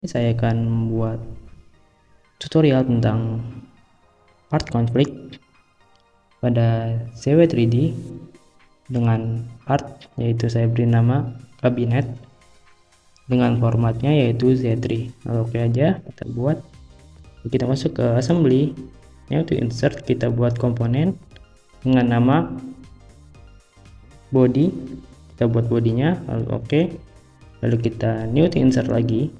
Saya akan membuat tutorial tentang part config pada CW3D dengan part, yaitu saya beri nama kabinet dengan formatnya yaitu Z3. Oke aja kita buat. Kita masuk ke assembly, new to insert, kita buat komponen dengan nama body, kita buat bodinya, lalu oke, lalu kita new to insert lagi,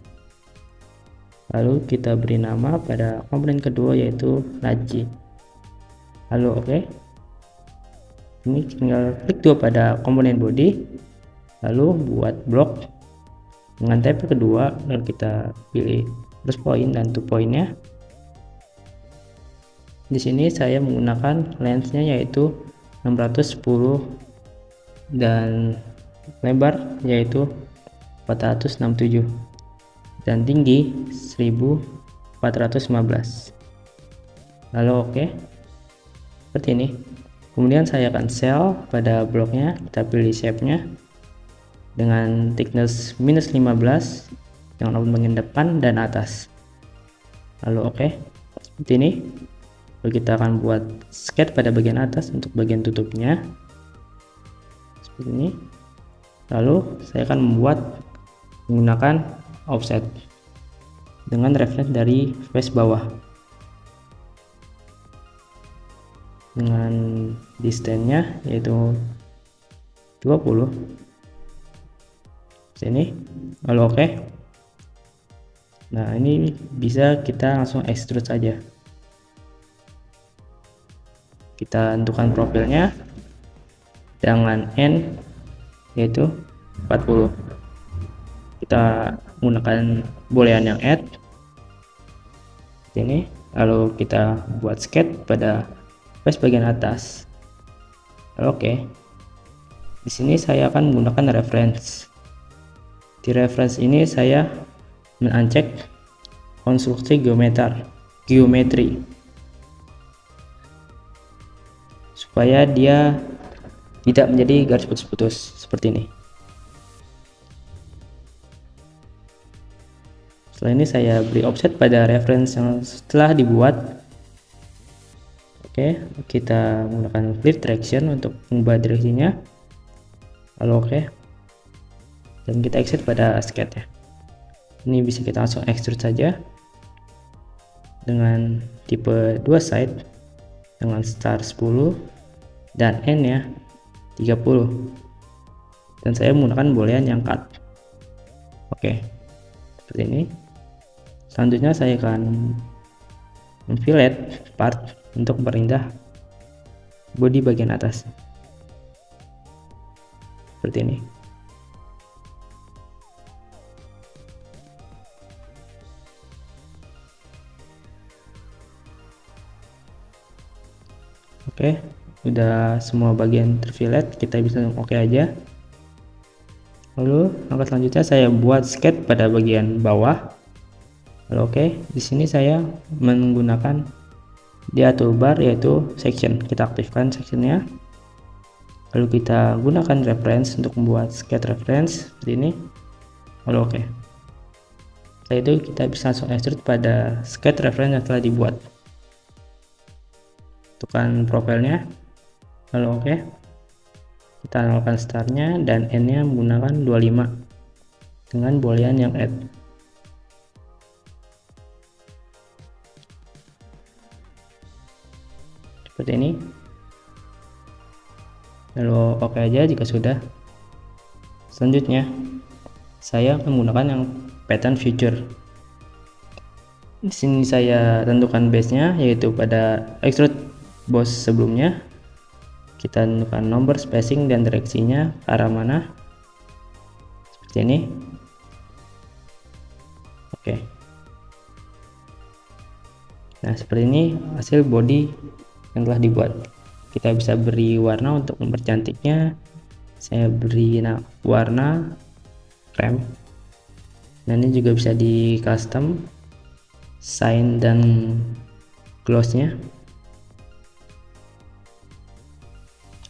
lalu kita beri nama pada komponen kedua yaitu laci, lalu oke. Ini tinggal klik dua pada komponen body, lalu buat blok dengan type kedua, lalu kita pilih plus point dan 2 pointnya. Di sini saya menggunakan lensnya yaitu 610 dan lebar yaitu 467 dan tinggi 1415. Lalu oke, seperti ini. Kemudian saya akan sel pada bloknya, kita pilih shape-nya dengan thickness minus 15 dengan output bagian depan dan atas. Lalu oke, seperti ini. Lalu kita akan buat sketch pada bagian atas untuk bagian tutupnya seperti ini. Lalu saya akan membuat menggunakan offset dengan reference dari face bawah dengan distance-nya yaitu 20 sini. Lalu oke. Nah, ini bisa kita langsung extrude saja. Kita tentukan profilnya dengan N yaitu 40. Kita menggunakan boolean yang add ini, lalu kita buat sketch pada face bagian atas. Lalu oke. Di sini saya akan menggunakan reference. Di reference ini saya men-uncheck konstruksi geometri supaya dia tidak menjadi garis putus-putus seperti ini. Setelah ini saya beri offset pada reference yang setelah dibuat. Oke, kita menggunakan flip direction untuk mengubah direksinya. Lalu oke, dan kita exit pada sketch ya. Ini bisa kita langsung extrude saja dengan tipe 2 side dengan start 10 dan N nya 30, dan saya menggunakan boolean yang cut. Oke, seperti ini. Selanjutnya saya akan memfillet part untuk memperindah bodi bagian atas seperti ini. Oke, udah semua bagian terfillet, kita bisa oke aja. Lalu langkah selanjutnya saya buat sketch pada bagian bawah. Lalu oke, di sini saya menggunakan dia toolbar yaitu section. Kita aktifkan sectionnya. Lalu kita gunakan reference untuk membuat sketch reference seperti ini. Lalu oke. Setelah itu kita bisa langsung extrude pada sketch reference yang telah dibuat. Tentukan profilnya, lalu oke. Kita nolkan startnya dan N nya menggunakan 25 dengan boolean yang add. Seperti ini. Lalu oke aja jika sudah. Selanjutnya saya menggunakan yang pattern feature. Di sini saya tentukan base-nya yaitu pada extrude boss sebelumnya. Kita tentukan nomor, spacing, dan direksinya ke arah mana seperti ini. Oke. Nah, seperti ini hasil body yang telah dibuat. Kita bisa beri warna untuk mempercantiknya. Saya beri warna krem. Dan ini juga bisa di custom shine dan gloss nya.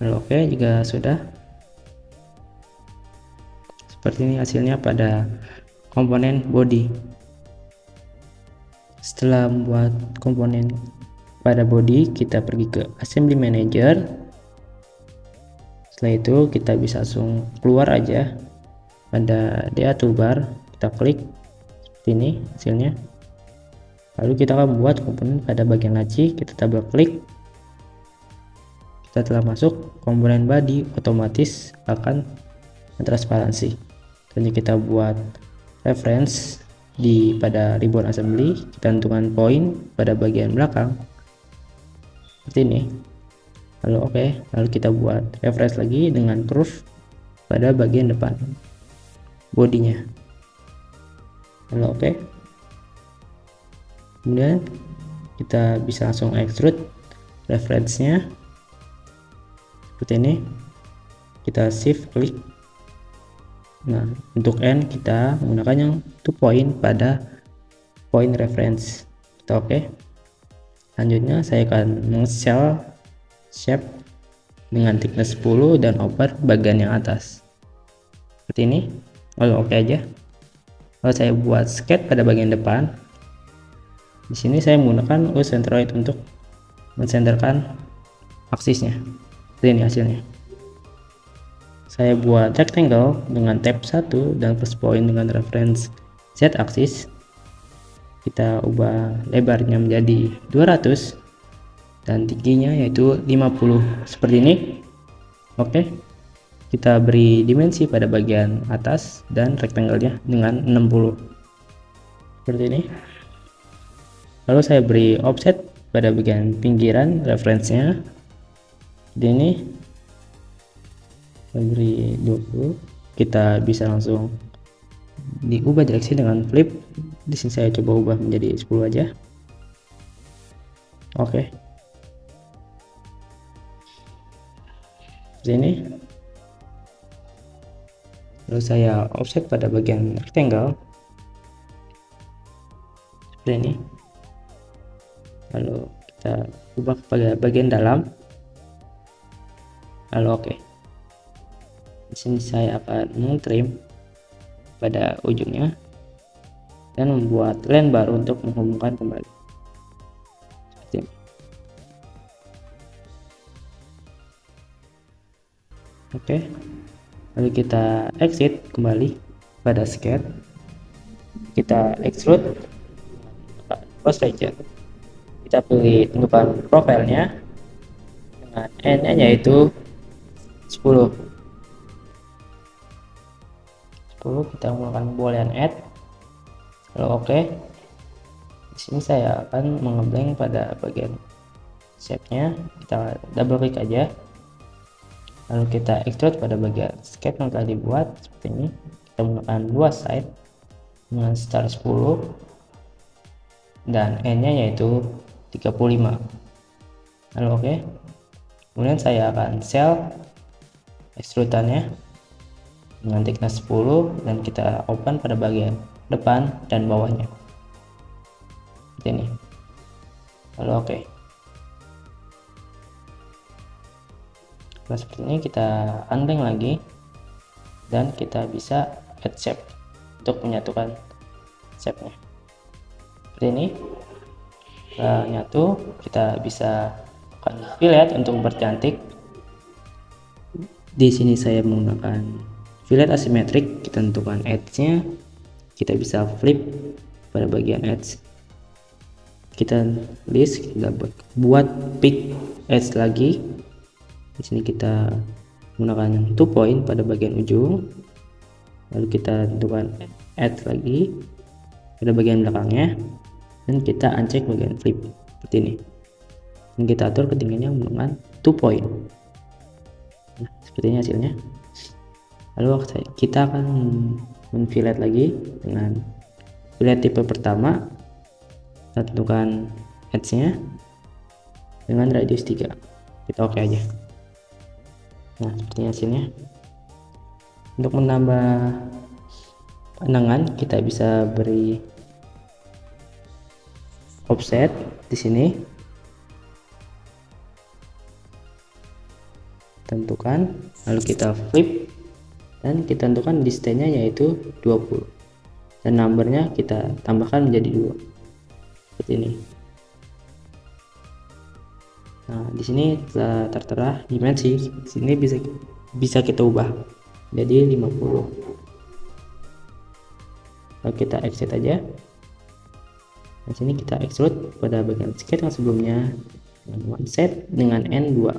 Lalu oke, jika sudah seperti ini hasilnya pada komponen body. Setelah membuat komponen pada body, kita pergi ke assembly manager. Setelah itu kita bisa langsung keluar aja pada DA toolbar, kita klik seperti ini hasilnya. Lalu kita akan membuat komponen pada bagian laci, kita double klik. Kita telah masuk komponen body, otomatis akan transparansi. Dan kita buat reference pada ribbon assembly, kita tentukan poin pada bagian belakang seperti ini. Lalu oke, lalu kita buat reference lagi dengan curve pada bagian depan bodinya. Lalu oke, kemudian kita bisa langsung extrude reference-nya seperti ini. Kita shift klik. Nah, untuk N kita menggunakan yang 2 point pada point reference. Kita oke. Selanjutnya saya akan meng-shell shape dengan thickness 10 dan oper bagian yang atas seperti ini. Lalu oke aja. Lalu saya buat sketch pada bagian depan. Di sini saya menggunakan centroid untuk mensenterkan aksisnya. Seperti ini hasilnya. Saya buat rectangle dengan tab 1 dan plus point dengan reference Z axis. Kita ubah lebarnya menjadi 200 dan tingginya yaitu 50 seperti ini. Oke. Kita beri dimensi pada bagian atas dan rectangle-nya dengan 60 seperti ini. Lalu saya beri offset pada bagian pinggiran referensinya seperti ini. Saya beri 20. Kita bisa langsung diubah direksi dengan flip. Di sini saya coba ubah menjadi 10 aja. Oke. Seperti ini. Lalu saya offset pada bagian rectangle seperti ini. Lalu kita ubah pada bagian dalam. Lalu oke. Di sini saya akan meng-trim pada ujungnya dan membuat line baru untuk menghubungkan kembali. Seperti ini. Oke. Lalu kita exit kembali pada sketch. Kita extrude close region. Kita pilih tentukan profilnya dengan N-nya yaitu 10. Kita menggunakan boolean add. Lalu oke. Di sini saya akan mengeblank pada bagian shape-nya. Kita double klik aja. Lalu kita extrude pada bagian sketch yang telah dibuat seperti ini. Kita menggunakan 2 side dengan star 10 dan N-nya yaitu 35. Lalu oke. Kemudian saya akan shell extrudannya dengan thickness 10 dan kita open pada bagian depan dan bawahnya seperti ini. Lalu oke. Nah, seperti ini kita unblank lagi dan kita bisa add shape untuk menyatukan shape-nya seperti ini. Setelah nyatu, kita bisa fillet untuk bercantik. Di sini saya menggunakan fillet asimetrik. Kita tentukan edge-nya, kita bisa flip pada bagian edge, kita list, kita buat pick edge lagi. Di sini kita menggunakan 2 point pada bagian ujung, lalu kita tentukan edge lagi pada bagian belakangnya dan kita uncheck bagian flip seperti ini. Dan kita atur ketinggiannya menggunakan 2 point. Nah, seperti ini hasilnya. Lalu kita akan menfillet lagi dengan fillet tipe pertama. Kita tentukan edge-nya dengan radius 3. Kita oke aja. Nah, seperti hasilnya. Untuk menambah pandangan, kita bisa beri offset di sini. Tentukan, lalu kita flip dan kita tentukan distance-nya yaitu 20 dan numbernya kita tambahkan menjadi 2 seperti ini. Nah, di sini tertera dimensi. Sini bisa kita ubah jadi 50. Lalu kita exit aja. Di sini kita extrude pada bagian skate yang sebelumnya dengan one set dengan N2.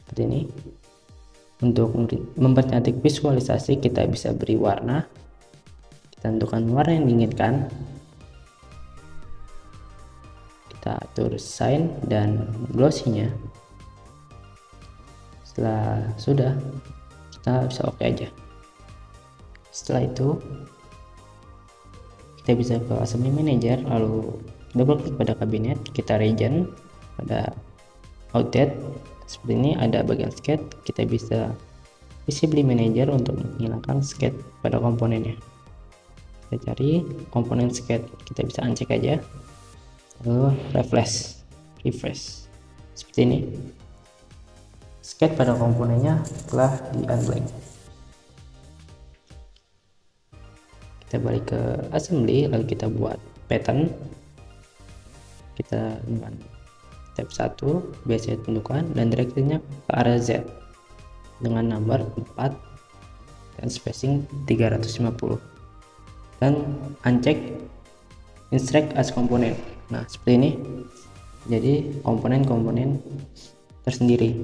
Seperti ini. Untuk mempercantik visualisasi, kita bisa beri warna. Kita tentukan warna yang diinginkan. Kita atur shine dan glossy-nya. Setelah sudah, kita bisa oke aja. Setelah itu kita bisa ke assembly manager, lalu double klik pada kabinet, kita region pada outlet. Seperti ini ada bagian skate, kita bisa visibly manager untuk menghilangkan skate pada komponennya. Kita cari komponen skate, kita bisa uncheck aja, lalu refresh seperti ini. Skate pada komponennya telah di unblank. Kita balik ke assembly, lalu kita buat pattern. Kita dengan tab 1 biasa tentukan dan direkturnya ke arah Z dengan nomor 4 dan spacing 350 dan uncheck instruct as komponen. Nah, seperti ini, jadi komponen-komponen tersendiri.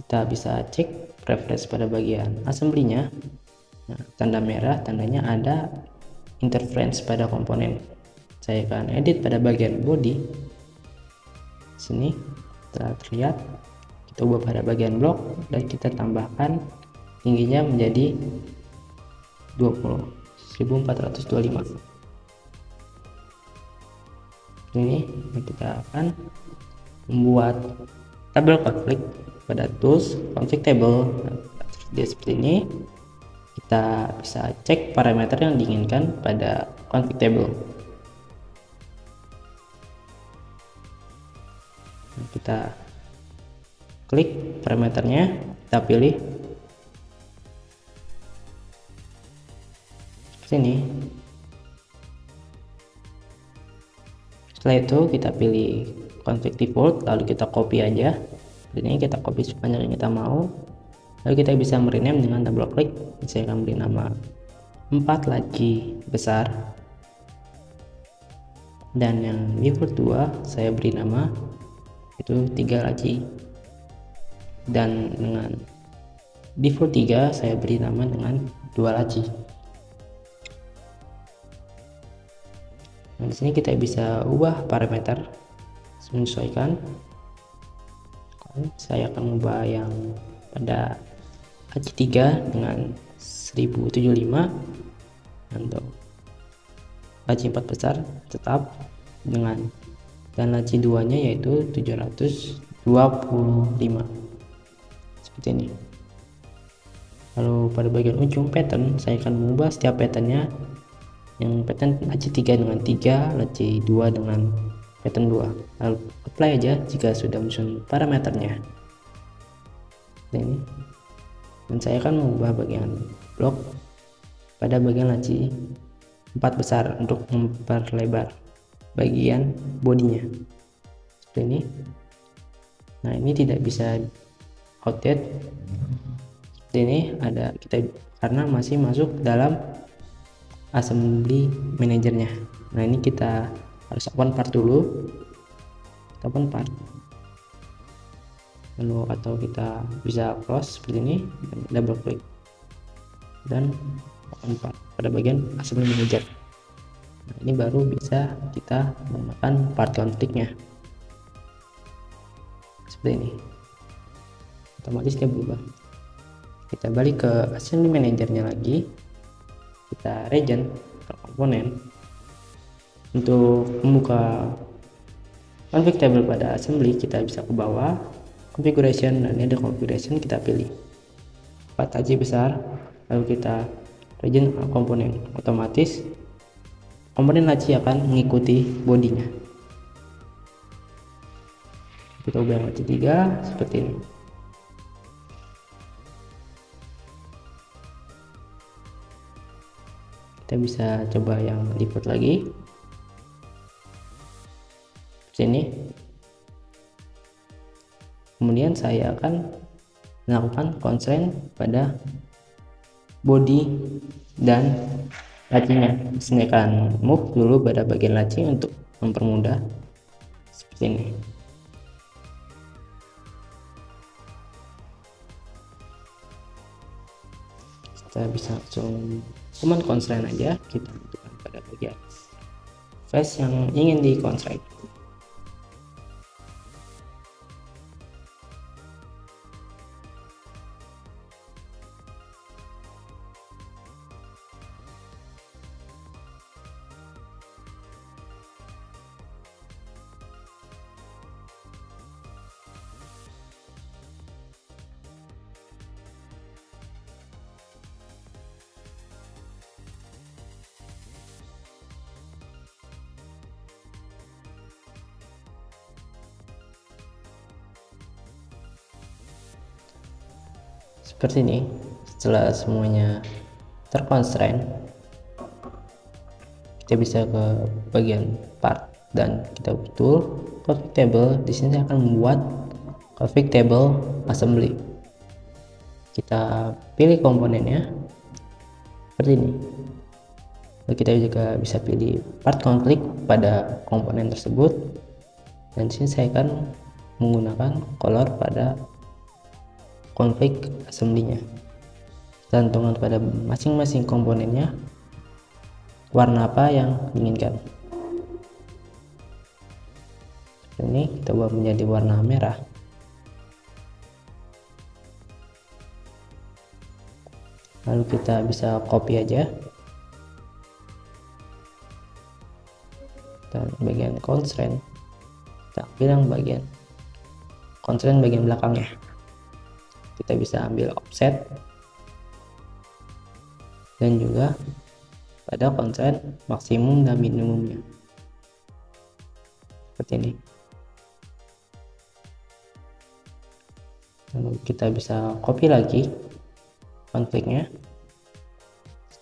Kita bisa cek preference pada bagian assembly-nya. Nah, tanda merah tandanya ada interference pada komponen. Saya akan edit pada bagian body. Sini telah terlihat. Kita ubah pada bagian blok dan kita tambahkan tingginya menjadi 1425. Ini kita akan membuat tabel konflik pada tools config table. Dia seperti ini. Kita bisa cek parameter yang diinginkan pada config table. Kita klik parameternya, kita pilih sini. Setelah itu kita pilih config default, lalu kita copy aja. Ini kita copy sepanjang yang kita mau. Lalu kita bisa merename dengan double klik. Saya akan beri nama 4 laci besar. Dan yang default 2 saya beri nama itu 3 laci. Dan dengan default 3 saya beri nama dengan 2 laci. Nah, di sini kita bisa ubah parameter menyesuaikan. Saya akan ubah yang pada laci 3 dengan 1075 untuk laci 4 besar tetap dengan, dan laci 2 nya yaitu 725 seperti ini. Lalu pada bagian ujung pattern saya akan mengubah setiap patternnya, yang pattern laci 3 dengan 3, laci 2 dengan pattern 2. Lalu apply aja jika sudah menyusun parameternya. Ini. Dan saya akan mengubah bagian blok pada bagian laci 4 besar untuk memperlebar bagian bodinya. Seperti ini. Nah, ini tidak bisa outdated. Seperti ini ada kita karena masih masuk dalam assembly manajernya. Nah, ini kita harus open part dulu. Kita open part, lalu atau kita bisa close seperti ini, double klik dan open part pada bagian assembly manager. Nah, ini baru bisa kita menggunakan part config-nya seperti ini, otomatis dia berubah. Kita balik ke assembly manajernya lagi, kita region ke komponen. Untuk membuka config table pada assembly, kita bisa ke bawah configuration, dan ini ada configuration, kita pilih 4 laci besar, lalu kita region komponen. Otomatis komponen laci akan mengikuti bodinya. Kita ubah laci 3 seperti ini. Kita bisa coba yang lipat lagi sini. Kemudian saya akan melakukan constraint pada body dan lacinya. Saya akan move dulu pada bagian laci untuk mempermudah seperti ini. Kita bisa langsung command constraint aja, kita tentukan pada bagian face yang ingin di constraint. Seperti ini. Setelah semuanya terconstraint, kita bisa ke bagian part dan kita butuh config table. Di sini saya akan membuat config table assembly. Kita pilih komponennya seperti ini. Lalu kita juga bisa pilih part config pada komponen tersebut, dan di sini saya akan menggunakan color pada config assembly-nya. Tentukan pada masing-masing komponennya warna apa yang diinginkan. Ini kita ubah menjadi warna merah. Lalu kita bisa copy aja dan bagian constraint, kita bilang bagian constraint bagian belakangnya. Kita bisa ambil offset dan juga pada constraint maksimum dan minimumnya seperti ini. Lalu kita bisa copy lagi config-nya.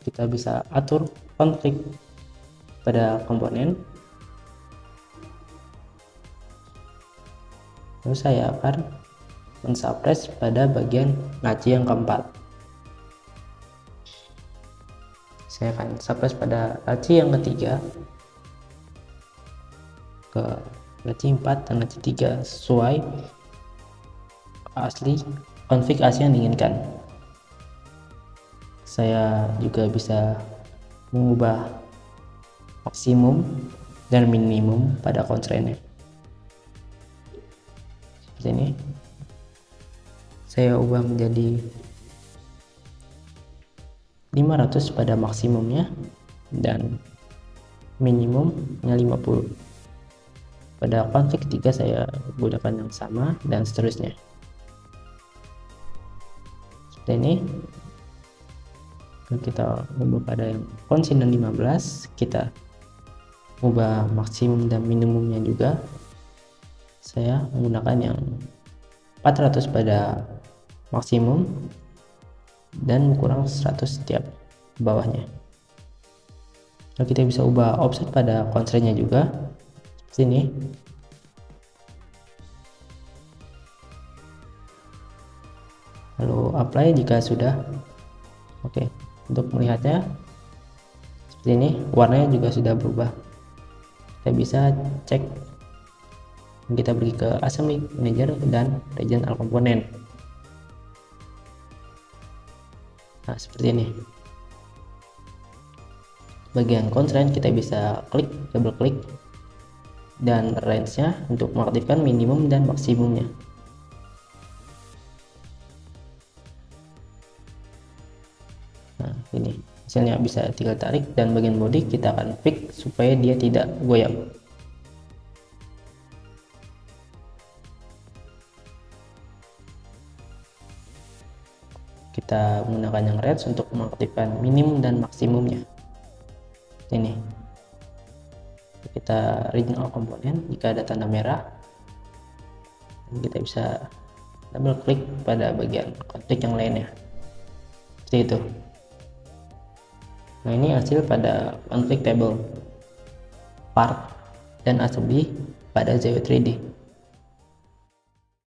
Kita bisa atur config pada komponen. Lalu saya akan mensuppress pada bagian laci yang keempat. Saya akan suppress pada laci yang ketiga, ke laci 4 dan laci 3 sesuai asli config asli yang diinginkan. Saya juga bisa mengubah maksimum dan minimum pada constraint-nya. Seperti ini. Saya ubah menjadi 500 pada maksimumnya dan minimumnya 50. Pada config 3 saya gunakan yang sama dan seterusnya. Seperti ini. Kita ubah pada yang constant 15, kita ubah maksimum dan minimumnya juga. Saya menggunakan yang 400 pada maksimum dan kurang 100 setiap bawahnya. Lalu kita bisa ubah offset pada constraint-nya juga seperti ini. Lalu apply jika sudah. Oke, untuk melihatnya seperti ini, warnanya juga sudah berubah. Kita bisa cek, kita pergi ke assembly manager dan region all component. Nah, seperti ini. Bagian constraint kita bisa klik, double klik, dan range-nya untuk mengaktifkan minimum dan maksimumnya. Nah, ini hasilnya bisa tinggal tarik, dan bagian body kita akan fix supaya dia tidak goyang. Kita menggunakan yang range untuk mengaktifkan minimum dan maksimumnya. Ini kita regional komponen, jika ada tanda merah kita bisa double klik pada bagian konflik yang lainnya seperti itu. Nah, ini hasil pada conflict table part dan assembly pada ZW3D.